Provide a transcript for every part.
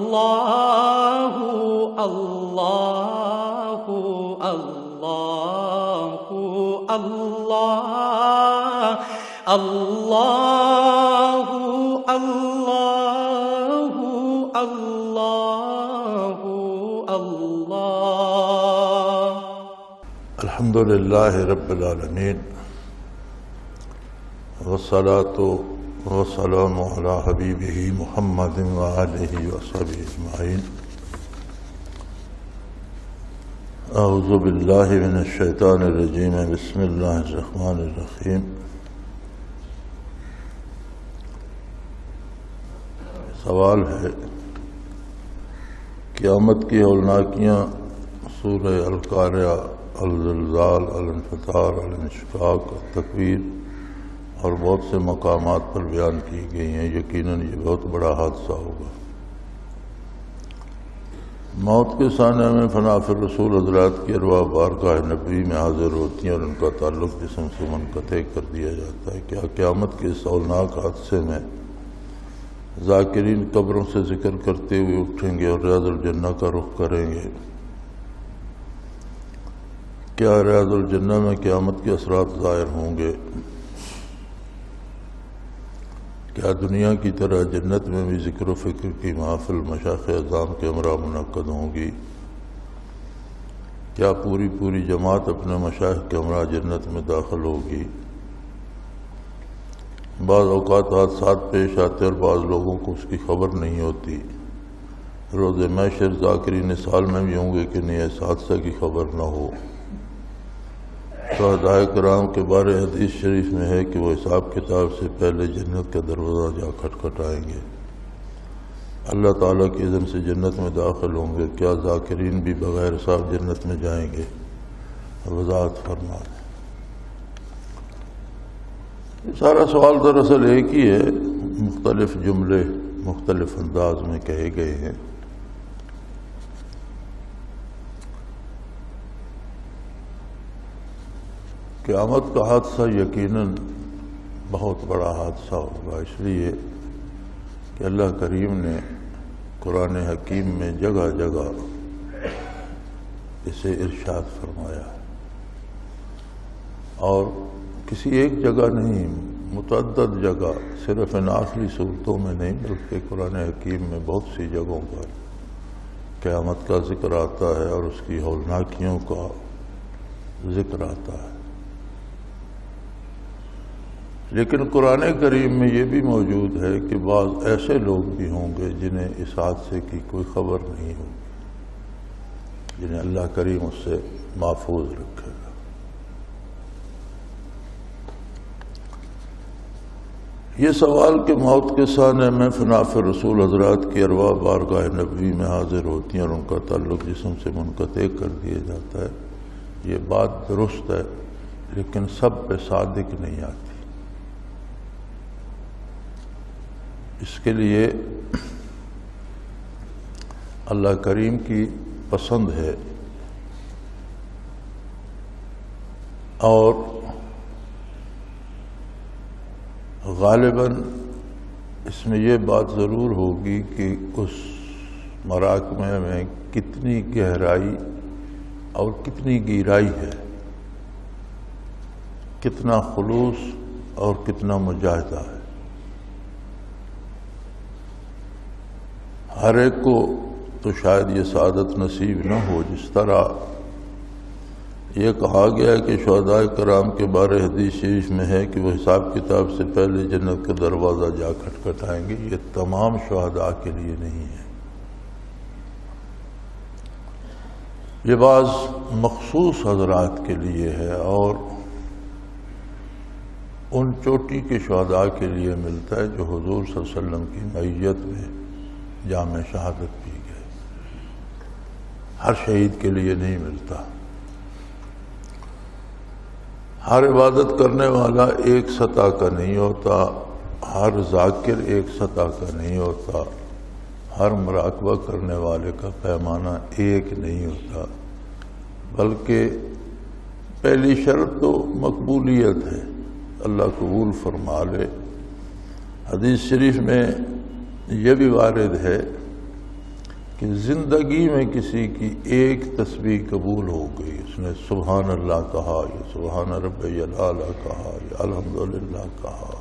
اللہ اللہ اللہ اللہ اللہ اللہ اللہ اللہ۔ الحمد للہ رب العالمین، والصلاة والسلام علی حبیبہ محمد وآلہ وصحبہ اجمعین۔ اعوذ باللہ من الشیطان الرجیم، بسم اللہ الرحمن الرحیم۔ سوال ہے، قیامت کی ہولناکیاں سورہ القاریہ، الزلزال، الانفطار، الانشقاق، التکویر اور بہت سے مقامات پر بیان کی گئی ہیں۔ یقیناً یہ بہت بڑا حادثہ ہوگا۔ موت کے سانحے میں فنا فی الرسول حضرات کی ارواح بارگاہ نبوی میں حاضر ہوتی ہیں اور ان کا تعلق جسم سے منقطع کر دیا جاتا ہے۔ کیا قیامت کے اس ہولناک حادثے میں ذاکرین قبروں سے ذکر کرتے ہوئے اٹھیں گے اور ریاض الجنہ کا رخ کریں گے؟ کیا ریاض الجنہ میں قیامت کے اثرات ظاہر ہوں گے؟ کیا دنیا کی طرح جنت میں بھی ذکر و فکر کی محافل مشائخ اعظام کے ہمراہ منعقد ہوں گی؟ کیا پوری جماعت اپنے مشائخ کے ہمراہ جنت میں داخل ہوگی؟ بعض اوقات حادثات پیش آتے اور بعض لوگوں کو اس کی خبر نہیں ہوتی۔ روز محشر ذاکرین سال میں بھی ہوں گے کہ نہیں اس حادثہ کی خبر نہ ہو۔ شہداء کرام کے بارے حدیث شریف میں ہے کہ وہ حساب کتاب سے پہلے جنت کا دروازہ جا کھٹکھٹائیں گے، اللہ تعالیٰ کی اذن سے جنت میں داخل ہوں گے۔ کیا ذاکرین بھی بغیر حساب جنت میں جائیں گے؟ وضاحت فرما دیں۔ سارا سوال دراصل ایک ہی ہے، مختلف جملے مختلف انداز میں کہے گئے ہیں۔ قیامت کا حادثہ یقیناً بہت بڑا حادثہ ہوگا، اس لیے کہ اللہ کریم نے قرآن حکیم میں جگہ جگہ اسے ارشاد فرمایا ہے، اور کسی ایک جگہ نہیں، متعدد جگہ، صرف ان آخری صورتوں میں نہیں بلکہ قرآن حکیم میں بہت سی جگہوں پر قیامت کا ذکر آتا ہے اور اس کی ہولناکیوں کا ذکر آتا ہے۔ لیکن قرآن کریم میں یہ بھی موجود ہے کہ بعض ایسے لوگ بھی ہوں گے جنہیں اس حادثے کی کوئی خبر نہیں ہوگی، جنہیں اللہ کریم اس سے محفوظ رکھے گا۔ یہ سوال کہ موت کے سانحے میں فنا فی الرسول حضرات کی ارواح بارگاہ نبوی میں حاضر ہوتی ہیں اور ان کا تعلق جسم سے منقطع کر دیا جاتا ہے، یہ بات درست ہے، لیکن سب پہ صادق نہیں آتی۔ اس کے لیے اللہ کریم کی پسند ہے، اور غالباً اس میں یہ بات ضرور ہوگی کہ اس محاکمے میں کتنی گہرائی اور کتنی گہرائی ہے، کتنا خلوص اور کتنا مجاہدہ ہے۔ ہر ایک کو تو شاید یہ سعادت نصیب نہ ہو، جس طرح یہ کہا گیا ہے کہ شہداء کرام کے بارے حدیث شریف میں ہے کہ وہ حساب کتاب سے پہلے جنت کا دروازہ جا کھٹکھٹائیں گے۔ یہ تمام شہداء کے لیے نہیں ہے، یہ بعض مخصوص حضرات کے لیے ہے، اور ان چوٹی کے شہداء کے لیے ملتا ہے جو حضور صلی اللہ علیہ وسلم کی معیت میں جام شہادت پی گئے۔ ہر شہید کے لیے نہیں ملتا۔ ہر عبادت کرنے والا ایک سطح کا نہیں ہوتا، ہر ذاکر ایک سطح کا نہیں ہوتا، ہر مراقبہ کرنے والے کا پیمانہ ایک نہیں ہوتا، بلکہ پہلی شرط تو مقبولیت ہے، اللہ قبول فرما لے۔ حدیث شریف میں یہ بھی وارد ہے کہ زندگی میں کسی کی ایک تسبیح قبول ہو گئی، اس نے سبحان اللہ کہا یا سبحان ربی الاعلیٰ کہا یا الحمدللہ کہا،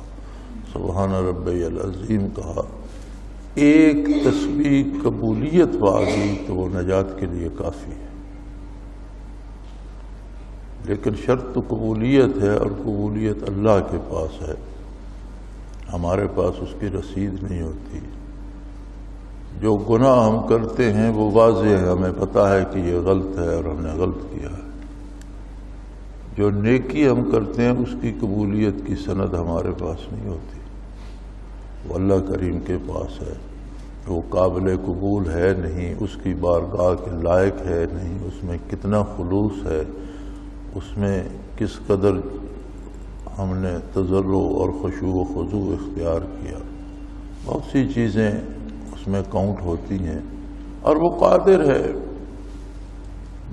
سبحان ربی العظیم کہا، ایک تسبیح قبولیت پا گئی تو وہ نجات کے لیے کافی ہے۔ لیکن شرط تو قبولیت ہے، اور قبولیت اللہ کے پاس ہے، ہمارے پاس اس کی رسید نہیں ہوتی۔ جو گناہ ہم کرتے ہیں وہ واضح ہے، ہمیں پتہ ہے کہ یہ غلط ہے اور ہم نے غلط کیا ہے۔ جو نیکی ہم کرتے ہیں اس کی قبولیت کی سند ہمارے پاس نہیں ہوتی، وہ اللہ کریم کے پاس ہے۔ وہ قابل قبول ہے نہیں، اس کی بارگاہ کے لائق ہے نہیں، اس میں کتنا خلوص ہے، اس میں کس قدر ہم نے تضرع اور خشوع و خضوع اختیار کیا، بہت سی چیزیں اس میں کاؤنٹ ہوتی ہیں، اور وہ قادر ہے۔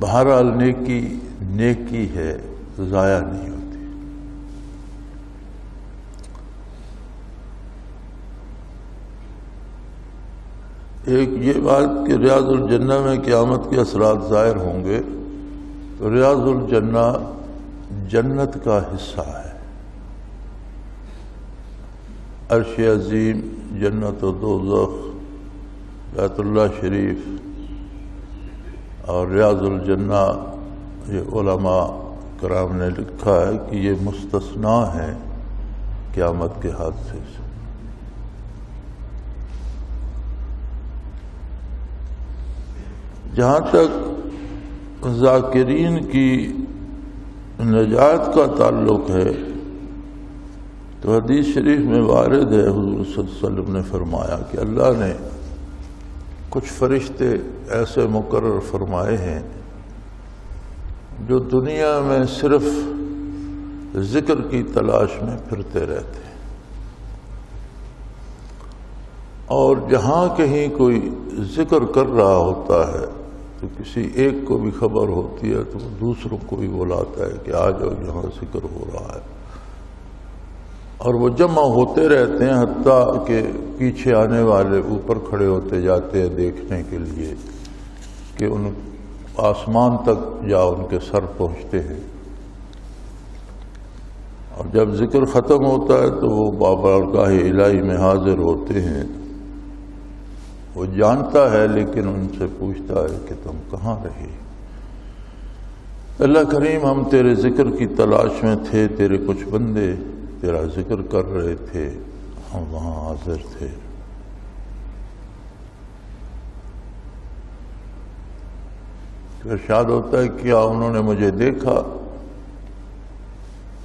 بہرحال نیکی ہے، ضائع نہیں ہوتی۔ ایک یہ بات کہ ریاض الجنہ میں قیامت کے اثرات ظاہر ہوں گے، تو ریاض الجنہ جنت کا حصہ ہے۔ عرش عظیم، جنت و دوزخ، بیت اللہ شریف اور ریاض الجنہ، یہ علماء کرام نے لکھا ہے کہ یہ مستثنا ہے قیامت کے حادثے سے۔ جہاں تک ذاکرین کی نجات کا تعلق ہے تو حدیث شریف میں وارد ہے، حضور صلی اللہ علیہ وسلم نے فرمایا کہ اللہ نے کچھ فرشتے ایسے مقرر فرمائے ہیں جو دنیا میں صرف ذکر کی تلاش میں پھرتے رہتے ہیں، اور جہاں کہیں کوئی ذکر کر رہا ہوتا ہے تو کسی ایک کو بھی خبر ہوتی ہے تو وہ دوسروں کو بھی بلاتا ہے کہ آ جاؤ یہاں ذکر ہو رہا ہے، اور وہ جمع ہوتے رہتے ہیں، حتیٰ کہ پیچھے آنے والے اوپر کھڑے ہوتے جاتے ہیں دیکھنے کے لیے کہ ان آسمان تک جا ان کے سر پہنچتے ہیں، اور جب ذکر ختم ہوتا ہے تو وہ بابرگاہ الہی میں حاضر ہوتے ہیں۔ وہ جانتا ہے لیکن ان سے پوچھتا ہے کہ تم کہاں رہے؟ اللہ کریم ہم تیرے ذکر کی تلاش میں تھے، تیرے کچھ بندے تیرا ذکر کر رہے تھے، ہم وہاں حاضر تھے۔ ارشاد ہوتا ہے کیا انہوں نے مجھے دیکھا؟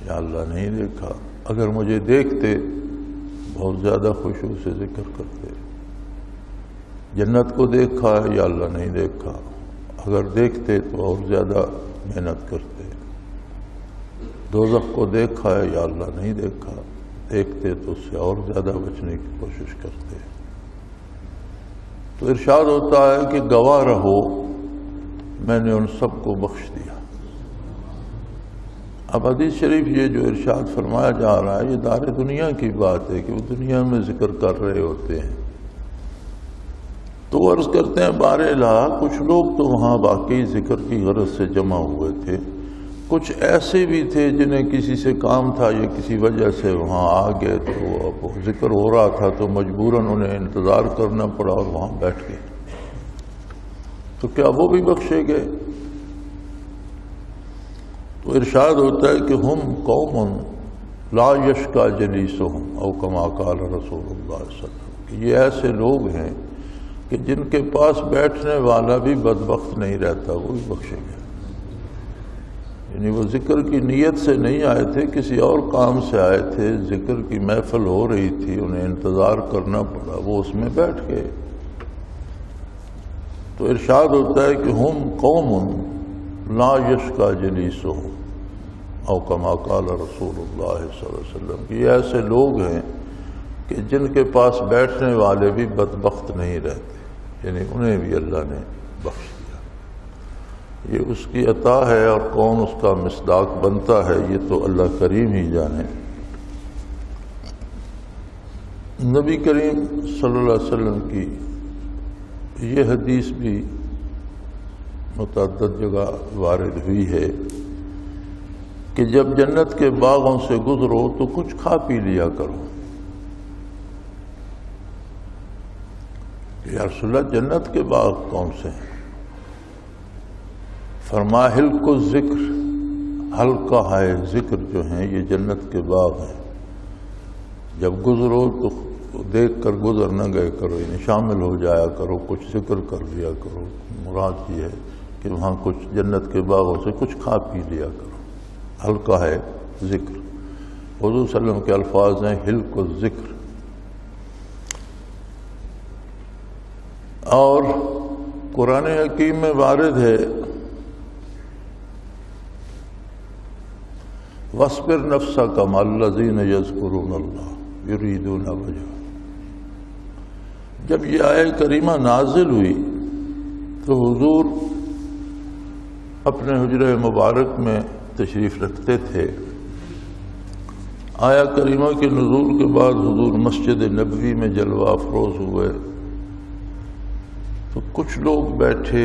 یا اللہ نہیں دیکھا۔ اگر مجھے دیکھتے بہت زیادہ خشوع سے ذکر کرتے۔ جنت کو دیکھا ہے یا اللہ نہیں دیکھا؟ اگر دیکھتے تو اور زیادہ محنت کرتے۔ دوزخ کو دیکھا ہے یا اللہ نہیں دیکھا؟ دیکھتے تو اس سے اور زیادہ بچنے کی کوشش کرتے۔ تو ارشاد ہوتا ہے کہ گواہ رہو میں نے ان سب کو بخش دیا۔ اب حدیث شریف یہ جو ارشاد فرمایا جا رہا ہے یہ دار دنیا کی بات ہے کہ وہ دنیا میں ذکر کر رہے ہوتے ہیں، تو عرض کرتے ہیں بہرحال کچھ لوگ تو وہاں واقعی ذکر کی غرض سے جمع ہوئے تھے، کچھ ایسے بھی تھے جنہیں کسی سے کام تھا یا کسی وجہ سے وہاں آ گئے، تو اب ذکر ہو رہا تھا تو مجبوراً انہیں انتظار کرنا پڑا اور وہاں بیٹھ گئے، تو کیا وہ بھی بخشے گئے؟ تو ارشاد ہوتا ہے کہ ہم قوم لا یشکا جلیسہم او کما قال رسول اللہ صلی اللہ علیہ وسلم، کہ یہ ایسے لوگ ہیں کہ جن کے پاس بیٹھنے والا بھی بدبخت نہیں رہتا، وہ بھی بخشے گئے۔ یعنی وہ ذکر کی نیت سے نہیں آئے تھے، کسی اور کام سے آئے تھے، ذکر کی محفل ہو رہی تھی، انہیں انتظار کرنا پڑا، وہ اس میں بیٹھ گئے۔ تو ارشاد ہوتا ہے کہ ہم قوم لا یشکا جلیسہم او کما قال رسول اللہ صلی اللہ علیہ وسلم، کہ یہ ایسے لوگ ہیں کہ جن کے پاس بیٹھنے والے بھی بدبخت نہیں رہتے، یعنی انہیں بھی اللہ نے بخش دیا۔ یہ اس کی عطا ہے، اور کون اس کا مصداق بنتا ہے یہ تو اللہ کریم ہی جانے۔ نبی کریم صلی اللہ علیہ وسلم کی یہ حدیث بھی متعدد جگہ وارد ہوئی ہے کہ جب جنت کے باغوں سے گزرو تو کچھ کھا پی لیا کرو. یا رسول اللہ جنت کے باغ کون سے ہیں؟ فرمایا حلق الذکر، ہلکا ہے ذکر جو ہیں یہ جنت کے باغ ہیں. جب گزرو تو دیکھ کر گزر نہ گئے کرو، یعنی شامل ہو جایا کرو، کچھ ذکر کر لیا کرو. مراد یہ ہے کہ وہاں کچھ جنت کے باغوں سے کچھ کھا پی لیا کرو. ہلکا ہے ذکر. حضور صلی اللہ علیہ وسلم کے الفاظ ہیں حلق الذکر. اور قرآن حکیم میں وارد ہے وَاصْبِرْ نَفْسَكَ مَعَ الَّذِينَ يَذْكُرُونَ اللَّهَ يُرِيدُونَ وَجْهَهُ. جب یہ آیہ کریمہ نازل ہوئی تو حضور اپنے حجرہ مبارک میں تشریف رکھتے تھے. آیہ کریمہ کے نزول کے بعد حضور مسجد نبوی میں جلوہ افروز ہوئے تو کچھ لوگ بیٹھے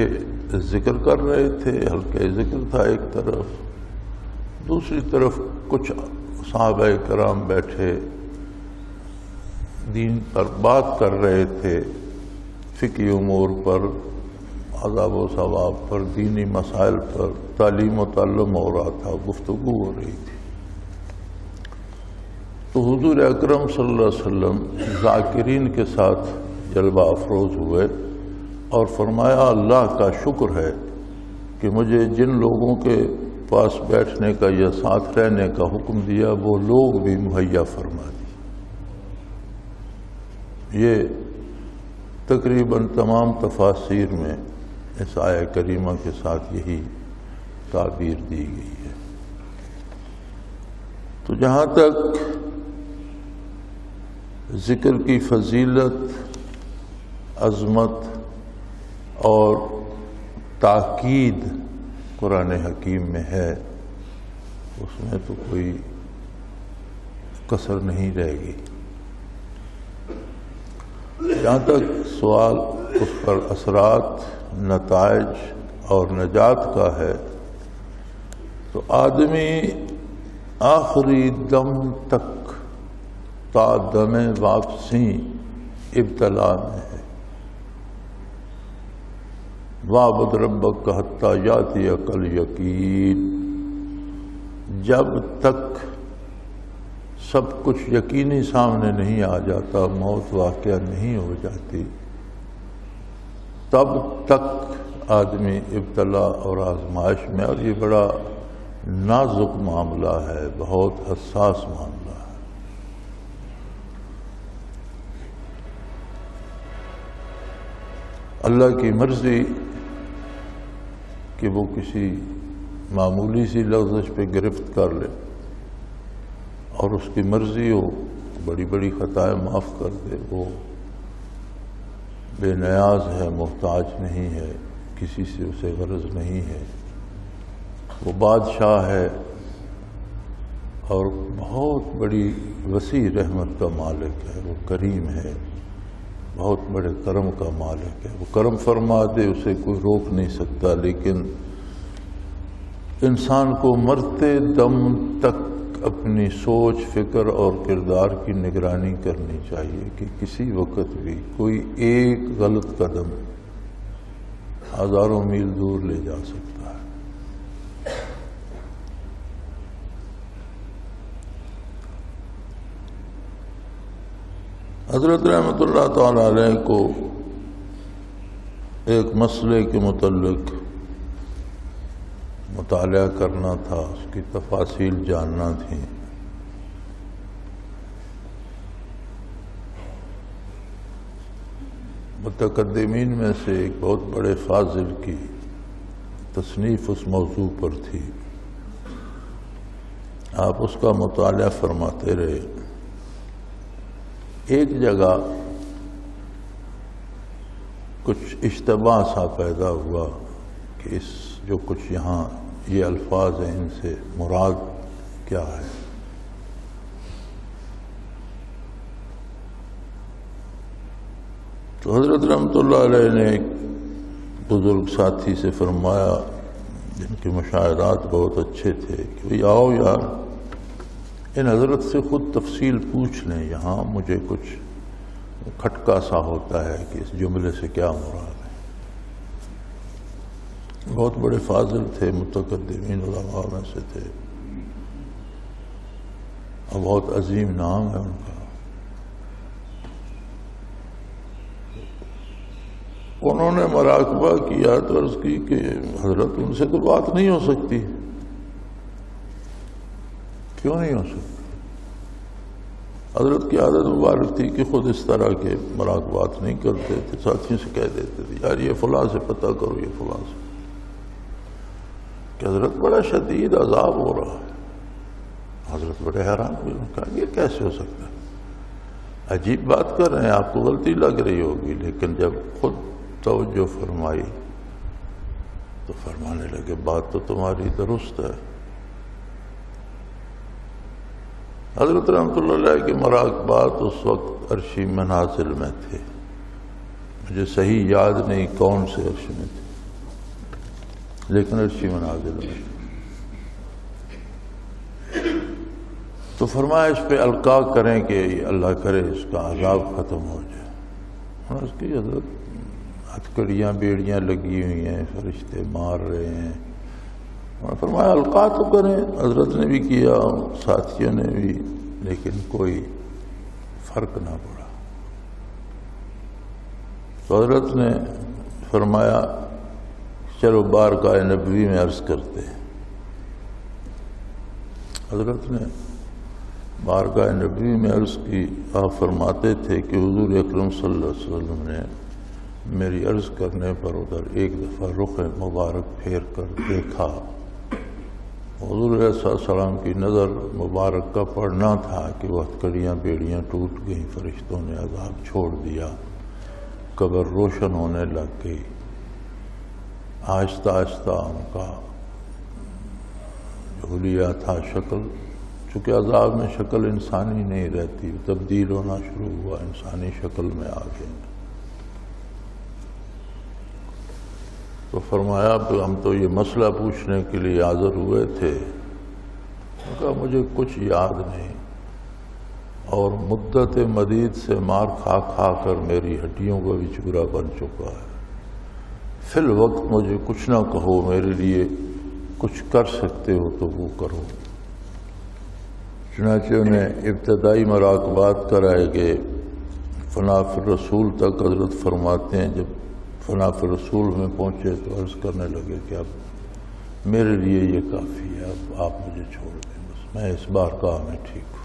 ذکر کر رہے تھے. ہلکے ذکر تھا ایک طرف، دوسری طرف کچھ صحابہ کرام بیٹھے دین پر بات کر رہے تھے، فقہی امور پر، عذاب و ثواب پر، دینی مسائل پر تعلیم و تعلم ہو رہا تھا، گفتگو ہو رہی تھی. تو حضور اکرم صلی اللہ علیہ وسلم ذاکرین کے ساتھ جلوہ افروز ہوئے اور فرمایا اللہ کا شکر ہے کہ مجھے جن لوگوں کے پاس بیٹھنے کا یا ساتھ رہنے کا حکم دیا وہ لوگ بھی مہیا فرما دی. یہ تقریباً تمام تفاسیر میں اس آیہ کریمہ کے ساتھ یہی تعبیر دی گئی ہے. تو جہاں تک ذکر کی فضیلت، عظمت اور تاکید قرآن حکیم میں ہے، اس میں تو کوئی کسر نہیں رہے گی. جہاں تک سوال اس پر اثرات، نتائج اور نجات کا ہے تو آدمی آخری دم تک تا دم واپسی ابتلا میں ہے. وَاعْبُدْ رَبَّكَ حَتَّىٰ يَأْتِيَكَ الْيَقِينُ. جب تک سب کچھ یقینی سامنے نہیں آ جاتا، موت واقعہ نہیں ہو جاتی، تب تک آدمی ابتلا اور آزمائش میں. اور یہ بڑا نازک معاملہ ہے، بہت حساس معاملہ ہے. اللہ کی مرضی کہ وہ کسی معمولی سی لغزش پہ گرفت کر لے اور اس کی مرضی ہو بڑی بڑی خطائیں معاف کر دے. وہ بے نیاز ہے، محتاج نہیں ہے، کسی سے اسے غرض نہیں ہے. وہ بادشاہ ہے اور بہت بڑی وسیع رحمت کا مالک ہے. وہ کریم ہے، بہت بڑے کرم کا مالک ہے. وہ کرم فرما دے اسے کوئی روک نہیں سکتا. لیکن انسان کو مرتے دم تک اپنی سوچ، فکر اور کردار کی نگرانی کرنی چاہیے کہ کسی وقت بھی کوئی ایک غلط قدم ہزاروں میل دور لے جا سکتا ہے. حضرت رحمۃ اللہ تعالی علیہ کو ایک مسئلے کے متعلق مطالعہ کرنا تھا، اس کی تفاصیل جاننا تھی. متقدمین میں سے ایک بہت بڑے فاضل کی تصنیف اس موضوع پر تھی. آپ اس کا مطالعہ فرماتے رہے. ایک جگہ کچھ اشتباہ سا پیدا ہوا کہ اس جو کچھ یہاں یہ الفاظ ہیں ان سے مراد کیا ہے. تو حضرت رحمۃ اللہ علیہ نے ایک بزرگ ساتھی سے فرمایا جن کے مشاہدات بہت اچھے تھے کہ بھئی آؤ یار ان حضرت سے خود تفصیل پوچھ لیں، یہاں مجھے کچھ کھٹکا سا ہوتا ہے کہ اس جملے سے کیا مراد ہے۔ بہت بڑے فاضل تھے، متقدمین علماء میں سے تھے اور بہت عظیم نام ہے ان کا۔ انہوں نے مراقبہ کیا تو عرض کی کہ حضرت ان سے تو بات نہیں ہو سکتی۔ کیوں نہیں ہو سکتی؟ حضرت کی عادت مبارک تھی کہ خود اس طرح کے مراقبات نہیں کرتے تھے، ساتھیوں سے کہہ دیتے تھے یار یہ فلاں سے پتہ کرو، یہ فلاں سے، کہ حضرت بڑا شدید عذاب ہو رہا ہے۔ حضرت بڑے حیران ہوئے، انہوں نے کہا یہ کیسے ہو سکتا ہے؟ عجیب بات کر رہے ہیں، آپ کو غلطی لگ رہی ہوگی، لیکن جب خود توجہ فرمائی تو فرمانے لگے بات تو تمہاری درست ہے۔ حضرت رحمۃ اللہ علیہ کے مراقبات اس وقت عرشی منازل میں تھے، مجھے صحیح یاد نہیں کون سے عرش میں تھے، لیکن عرشی منازل میں تھے۔ تو فرمایا اس پہ القاء کریں کہ اللہ کرے اس کا عذاب ختم ہو جائے۔ اور اس کی حضرت ہتھکڑیاں بیڑیاں لگی ہوئی ہیں، فرشتے مار رہے ہیں، اور فرمایا القاء تو کریں۔ حضرت نے بھی کیا، ساتھیوں نے بھی، لیکن کوئی فرق نہ پڑا۔ تو حضرت نے فرمایا چلو بارگاہ نبوی میں عرض کرتے ہیں۔ حضرت نے بارگاہ نبوی میں عرض کی۔ آپ فرماتے تھے کہ حضور اکرم صلی اللہ علیہ وسلم نے میری عرض کرنے پر ادھر ایک دفعہ رخ مبارک پھیر کر دیکھا۔ حضور علیہ السلام کی نظر مبارک کا پڑنا تھا کہ وہ ہتھکڑیاں بیڑیاں ٹوٹ گئیں، فرشتوں نے عذاب چھوڑ دیا، قبر روشن ہونے لگ گئی۔ آہستہ آہستہ ان کا جو حلیہ تھا شکل، چونکہ عذاب میں شکل انسانی نہیں رہتی، تبدیل ہونا شروع ہوا، انسانی شکل میں آ گئے۔ تو فرمایا ہم تو یہ مسئلہ پوچھنے کے لیے حاضر ہوئے تھے۔ انہوں نے کہا مجھے کچھ یاد نہیں، اور مدت مدید سے مار کھا کھا کر میری ہڈیوں کا بھی چورا بن چکا ہے۔ فی الوقت مجھے کچھ نہ کہو، میرے لیے کچھ کر سکتے ہو تو وہ کرو۔ چنانچہ انہیں ابتدائی مراقبات کرائے گئے۔ فنا فی الرسول تک حضرت فرماتے ہیں جب فنا فی الرسول میں پہنچے تو عرض کرنے لگے کہ اب میرے لیے یہ کافی ہے، اب آپ مجھے چھوڑ دیں، بس میں اس بارگاہ میں ٹھیک ہوں۔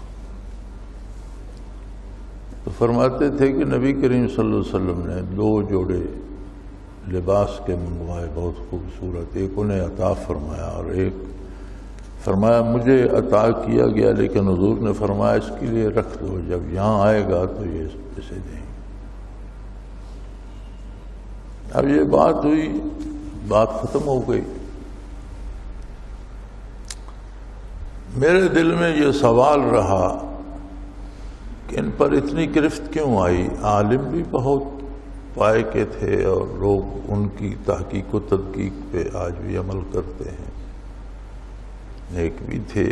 تو فرماتے تھے کہ نبی کریم صلی اللہ علیہ وسلم نے 2 جوڑے لباس کے منگوائے، بہت خوبصورت، ایک انہیں عطا فرمایا اور ایک فرمایا مجھے عطا کیا گیا، لیکن حضور نے فرمایا اس کے لیے رکھ دو، جب یہاں آئے گا تو یہ اسے دیں گے۔ اب یہ بات ہوئی، بات ختم ہو گئی۔ میرے دل میں یہ سوال رہا کہ ان پر اتنی گرفت کیوں آئی؟ عالم بھی بہت پائے کے تھے اور لوگ ان کی تحقیق و تدقیق پہ آج بھی عمل کرتے ہیں، نیک بھی تھے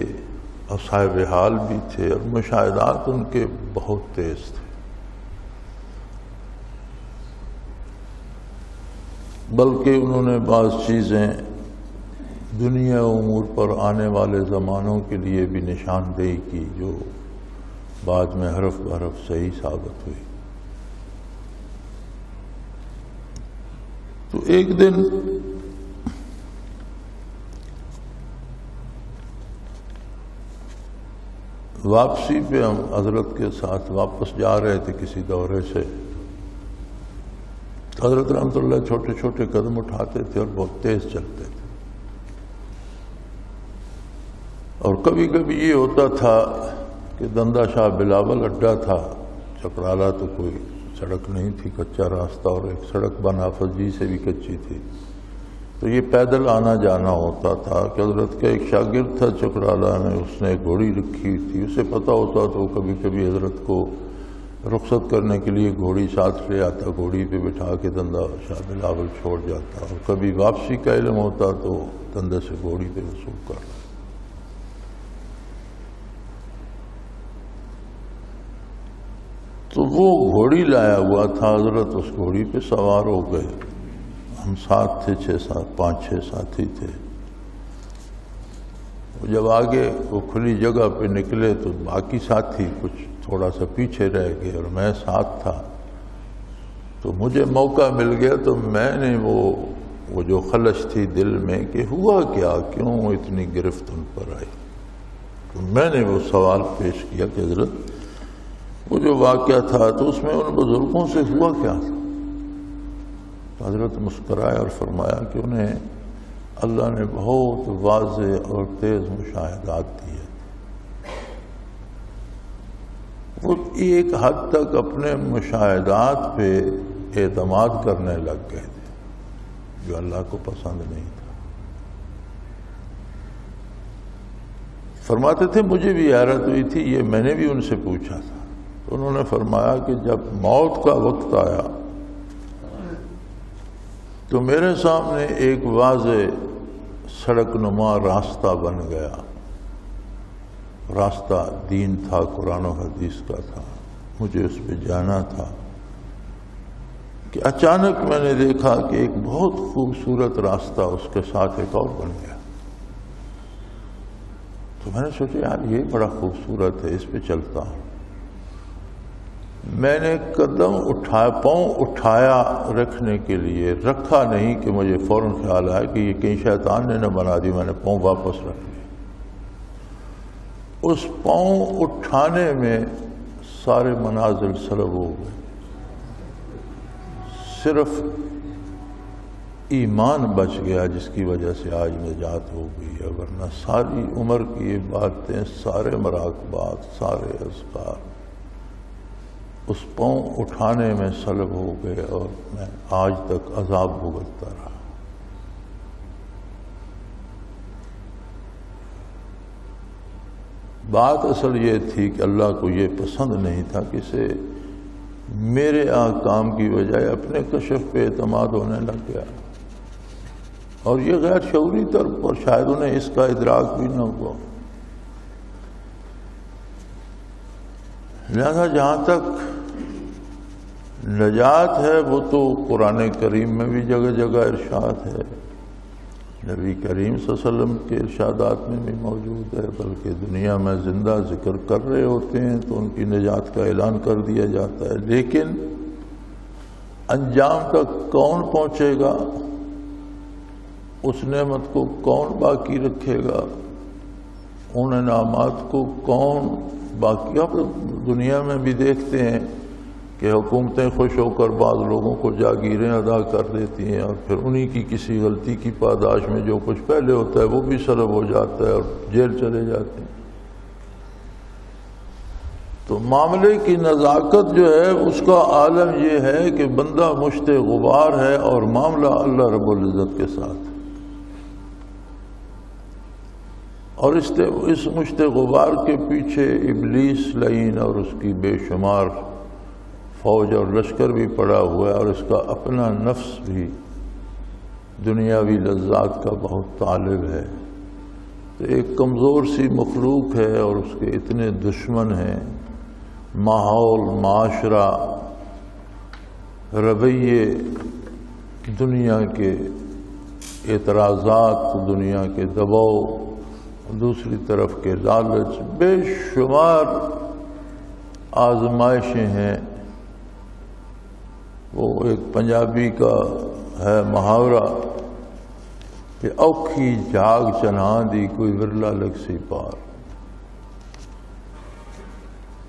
اور صاحب حال بھی تھے، اور مشاہدات ان کے بہت تیز تھے، بلکہ انہوں نے بعض چیزیں دنیا امور پر آنے والے زمانوں کے لیے بھی نشاندہی کی جو بعد میں حرف بحرف صحیح ثابت ہوئی۔ تو ایک دن واپسی پہ ہم حضرت کے ساتھ واپس جا رہے تھے کسی دورے سے۔ حضرت رحمۃ اللہ چھوٹے چھوٹے قدم اٹھاتے تھے اور بہت تیز چلتے تھے، اور کبھی کبھی یہ ہوتا تھا کہ دندہ شاہ بلاول اڈا تھا، چکرالا تو کوئی سڑک نہیں تھی، کچا راستہ، اور ایک سڑک بنافذ جی سے بھی کچی تھی، تو یہ پیدل آنا جانا ہوتا تھا کہ حضرت کا ایک شاگرد تھا چکرالا میں، اس نے گھوڑی رکھی تھی، اسے پتہ ہوتا تو وہ کبھی کبھی حضرت کو رخصت کرنے کے لیے گھوڑی ساتھ لے آتا، گھوڑی پہ بٹھا کے دندہ شاہ بلاول چھوڑ جاتا، اور کبھی واپسی کا علم ہوتا تو دندے سے گھوڑی پہ وصول کر لیتا۔ تو وہ گھوڑی لایا ہوا تھا، حضرت اس گھوڑی پہ سوار ہو گئے، ہم ساتھ تھے، 5-6 ساتھی تھے۔ جب آگے وہ کھلی جگہ پہ نکلے تو باقی ساتھی کچھ تھوڑا سا پیچھے رہ گئے اور میں ساتھ تھا، تو مجھے موقع مل گیا تو میں نے وہ جو خلش تھی دل میں کہ ہوا کیا، کیوں اتنی گرفت ان پر آئی، تو میں نے وہ سوال پیش کیا کہ حضرت وہ جو واقعہ تھا تو اس میں ان بزرگوں سے ہوا کیا تھا؟ تو حضرت مسکرائے اور فرمایا کہ انہیں اللہ نے بہت واضح اور تیز مشاہدات دیے، وہ ایک حد تک اپنے مشاہدات پہ اعتماد کرنے لگ گئے تھے جو اللہ کو پسند نہیں تھا۔ فرماتے تھے مجھے بھی حیرت ہوئی تھی، یہ میں نے بھی ان سے پوچھا تھا، تو انہوں نے فرمایا کہ جب موت کا وقت آیا تو میرے سامنے ایک واضح سڑک نما راستہ بن گیا، راستہ دین تھا، قرآن و حدیث کا تھا، مجھے اس پہ جانا تھا، کہ اچانک میں نے دیکھا کہ ایک بہت خوبصورت راستہ اس کے ساتھ ایک اور بن گیا۔ تو میں نے سوچا یار یہ بڑا خوبصورت ہے، اس پہ چلتا ہوں۔ میں نے قدم اٹھایا، پاؤں اٹھایا رکھنے کے لیے، رکھا نہیں کہ مجھے فوراً خیال آیا کہ یہ کہیں شیطان نے نہ بنا دی، میں نے پاؤں واپس رکھ لیا۔ اس پاؤں اٹھانے میں سارے منازل سلب ہو گئے، صرف ایمان بچ گیا جس کی وجہ سے آج نجات ہو گئی ہے، ورنہ ساری عمر کی یہ باتیں، سارے مراقبات، سارے اذکار اس پاؤں اٹھانے میں سلب ہو گئے اور میں آج تک عذاب بھگتتا رہا۔ بات اصل یہ تھی کہ اللہ کو یہ پسند نہیں تھا کہ اسے میرے احکام کی بجائے اپنے کشف پہ اعتماد ہونے لگ گیا، اور یہ غیر شعوری طور پر شاید انہیں اس کا ادراک بھی نہ ہوا۔ لہذا جہاں تک نجات ہے وہ تو قرآن کریم میں بھی جگہ جگہ ارشاد ہے، نبی کریم صلی اللہ علیہ وسلم کے ارشادات میں بھی موجود ہے، بلکہ دنیا میں زندہ ذکر کر رہے ہوتے ہیں تو ان کی نجات کا اعلان کر دیا جاتا ہے، لیکن انجام تک کون پہنچے گا، اس نعمت کو کون باقی رکھے گا، ان انعامات کو کون باقی۔ آپ دنیا میں بھی دیکھتے ہیں کہ حکومتیں خوش ہو کر بعض لوگوں کو جاگیریں ادا کر دیتی ہیں، اور پھر انہی کی کسی غلطی کی پاداش میں جو کچھ پہلے ہوتا ہے وہ بھی سلب ہو جاتا ہے اور جیل چلے جاتے ہیں۔ تو معاملے کی نزاکت جو ہے اس کا عالم یہ ہے کہ بندہ مشت غبار ہے اور معاملہ اللہ رب العزت کے ساتھ، اور اس مشت غبار کے پیچھے ابلیس لعین اور اس کی بے شمار فوج اور لشکر بھی پڑا ہوا ہے، اور اس کا اپنا نفس بھی دنیاوی لذات کا بہت طالب ہے۔ تو ایک کمزور سی مخلوق ہے اور اس کے اتنے دشمن ہیں، ماحول، معاشرہ، رویے، دنیا کے اعتراضات، دنیا کے دباؤ، دوسری طرف کے لالچ، بے شمار آزمائشیں ہیں۔ وہ ایک پنجابی کا ہے محاورہ کہ اوکھی جاگ چنہاں دی کوئی ورلا لگ سی پار۔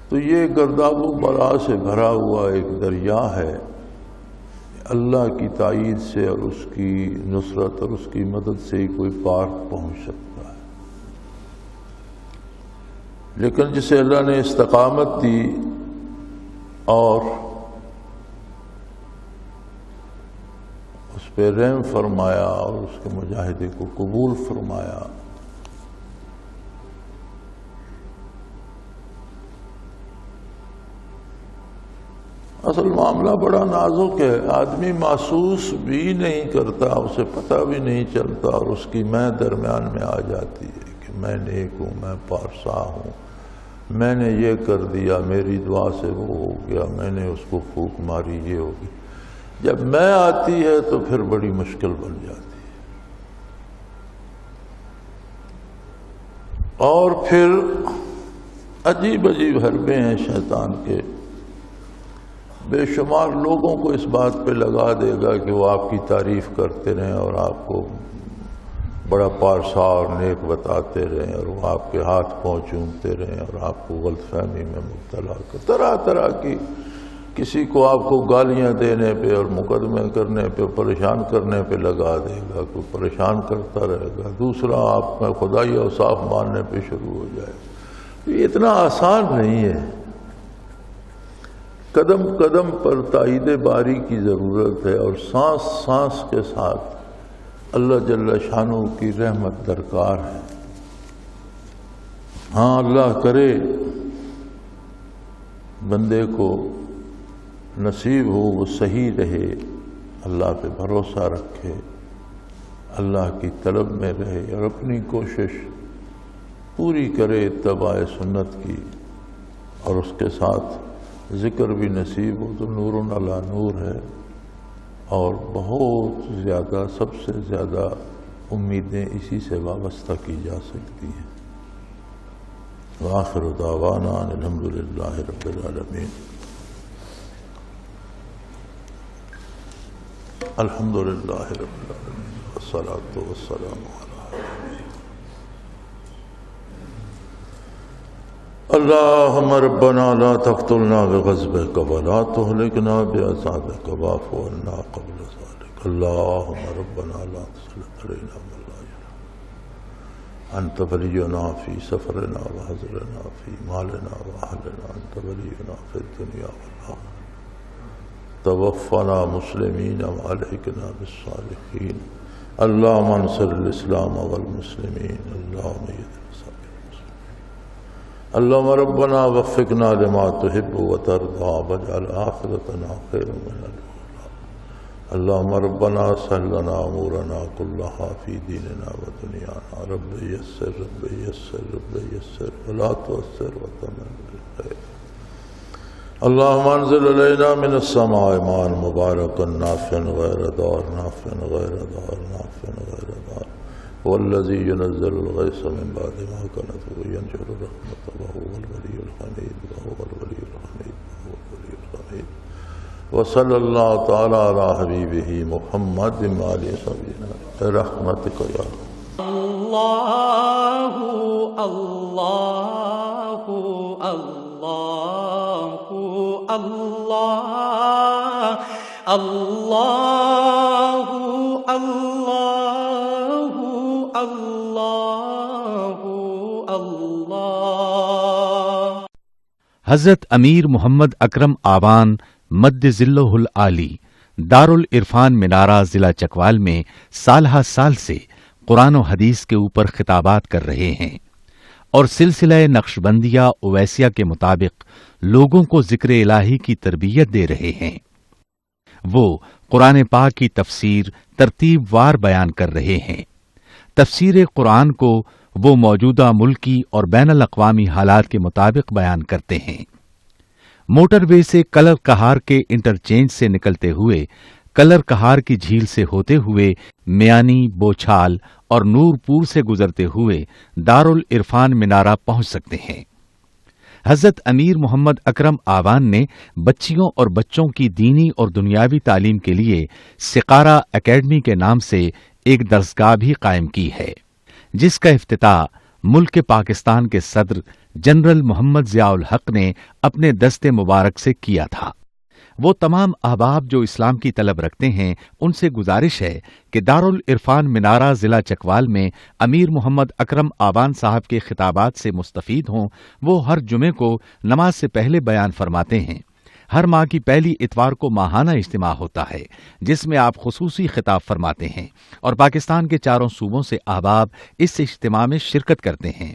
تو یہ گرداب و بلا سے بھرا ہوا ایک دریا ہے، اللہ کی تائید سے اور اس کی نصرت اور اس کی مدد سے ہی کوئی پار پہنچ سکتا ہے۔ لیکن جسے اللہ نے استقامت دی اور اس پہ رحم فرمایا اور اس کے مجاہدے کو قبول فرمایا، اصل معاملہ بڑا نازک ہے، آدمی محسوس بھی نہیں کرتا، اسے پتہ بھی نہیں چلتا، اور اس کی میں درمیان میں آ جاتی ہے کہ میں نیک ہوں، میں پارسا ہوں، میں نے یہ کر دیا، میری دعا سے وہ ہو گیا، میں نے اس کو پھونک ماری، یہ ہو گئی۔ جب میں آتی ہے تو پھر بڑی مشکل بن جاتی ہے، اور پھر عجیب عجیب حربے ہیں شیطان کے، بے شمار لوگوں کو اس بات پہ لگا دے گا کہ وہ آپ کی تعریف کرتے رہیں اور آپ کو بڑا پارسا اور نیک بتاتے رہیں، اور وہ آپ کے ہاتھ پاؤں چومتے رہیں اور آپ کو غلط فہمی میں مبتلا کر، طرح طرح کی، کسی کو آپ کو گالیاں دینے پہ اور مقدمے کرنے پہ، پریشان کرنے پہ لگا دے گا، کوئی پریشان کرتا رہے گا، دوسرا آپ میں خدائی اوصاف ماننے پہ شروع ہو جائے گا۔ یہ اتنا آسان نہیں ہے، قدم قدم پر تائید باری کی ضرورت ہے، اور سانس سانس کے ساتھ اللہ جل شانہ کی رحمت درکار ہے۔ ہاں اللہ کرے بندے کو نصیب ہو وہ صحیح رہے، اللہ پہ بھروسہ رکھے، اللہ کی طلب میں رہے، اور اپنی کوشش پوری کرے اتباع سنت کی، اور اس کے ساتھ ذکر بھی نصیب ہو تو نور علی نور ہے، اور بہت زیادہ، سب سے زیادہ امیدیں اسی سے وابستہ کی جا سکتی ہیں۔ وآخر دعوانا الحمدللہ رب العالمین۔ الحمدللہ رب العالمین والصلاة والسلام علی اللہم ربنا لا تقتلنا بغضبک ولا تہلکنا بعذابک واعف عنا قبل ذلک۔ اللہم ربنا لا تسلط علینا من لا يرحمنا، انت ولینا فی سفرنا وحضرنا فی مالنا واہلنا، انت ولینا فی الدنیا والآخرہ، توفنا مسلمین والحقنا بالصالحین۔ اللہم انصر الاسلام والمسلمین، اللہم اللہم ربنا وفقنا لما تحب وترضى واجعل آخرتنا خيرا من الأولى۔ اللہم ربنا سهل لنا امورنا كلها في ديننا ودنيانا، رب يسر رب يسر رب يسر ولا تؤثر وتمن بالخير۔ اللہم انزل علينا من السماء ماء مباركا نافعا غير ضار، نافعا غير ضار، نافعا غير ضار، والذي ينزل الغيث من بعد ما قنط وينشر رحمته وهو الولي الحميد، وهو الولي الحميد، وهو الولي الحميد۔ وصلى الله تعالى على حبيبه محمد وعلى سبينا برحمتك يا الله الله الله الله الله اللہ اللہ۔ حضرت امیر محمد اکرم آوان مد ذلہ العالی دارالعرفان منارہ ضلع چکوال میں سالہ سال سے قرآن و حدیث کے اوپر خطابات کر رہے ہیں، اور سلسلہ نقشبندیہ اویسیہ کے مطابق لوگوں کو ذکر الہی کی تربیت دے رہے ہیں۔ وہ قرآن پاک کی تفسیر ترتیب وار بیان کر رہے ہیں۔ تفسیر قرآن کو وہ موجودہ ملکی اور بین الاقوامی حالات کے مطابق بیان کرتے ہیں۔ موٹر وے سے کلر کہار کے انٹرچینج سے نکلتے ہوئے، کلر کہار کی جھیل سے ہوتے ہوئے، میانی، بوچھال اور نور پور سے گزرتے ہوئے دارالعرفان منارہ پہنچ سکتے ہیں۔ حضرت امیر محمد اکرم آوان نے بچیوں اور بچوں کی دینی اور دنیاوی تعلیم کے لیے سقارہ اکیڈمی کے نام سے ایک درسگاہ بھی قائم کی ہے، جس کا افتتاح ملک پاکستان کے صدر جنرل محمد ضیاء الحق نے اپنے دست مبارک سے کیا تھا۔ وہ تمام احباب جو اسلام کی طلب رکھتے ہیں ان سے گزارش ہے کہ دارالعرفان منارہ ضلع چکوال میں امیر محمد اکرم آوان صاحب کے خطابات سے مستفید ہوں۔ وہ ہر جمعے کو نماز سے پہلے بیان فرماتے ہیں۔ ہر ماہ کی پہلی اتوار کو ماہانہ اجتماع ہوتا ہے جس میں آپ خصوصی خطاب فرماتے ہیں، اور پاکستان کے چاروں صوبوں سے احباب اس اجتماع میں شرکت کرتے ہیں۔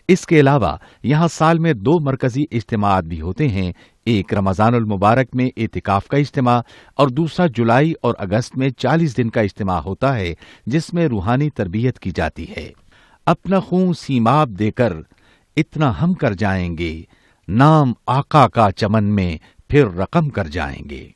اس کے علاوہ یہاں سال میں 2 مرکزی اجتماعات بھی ہوتے ہیں، ایک رمضان المبارک میں اعتکاف کا اجتماع اور دوسرا جولائی اور اگست میں 40 دن کا اجتماع ہوتا ہے جس میں روحانی تربیت کی جاتی ہے۔ اپنا خون سیماب دے کر اتنا ہم کر جائیں گے، نام آقا کا چمن میں پھر رقم کر جائیں گے۔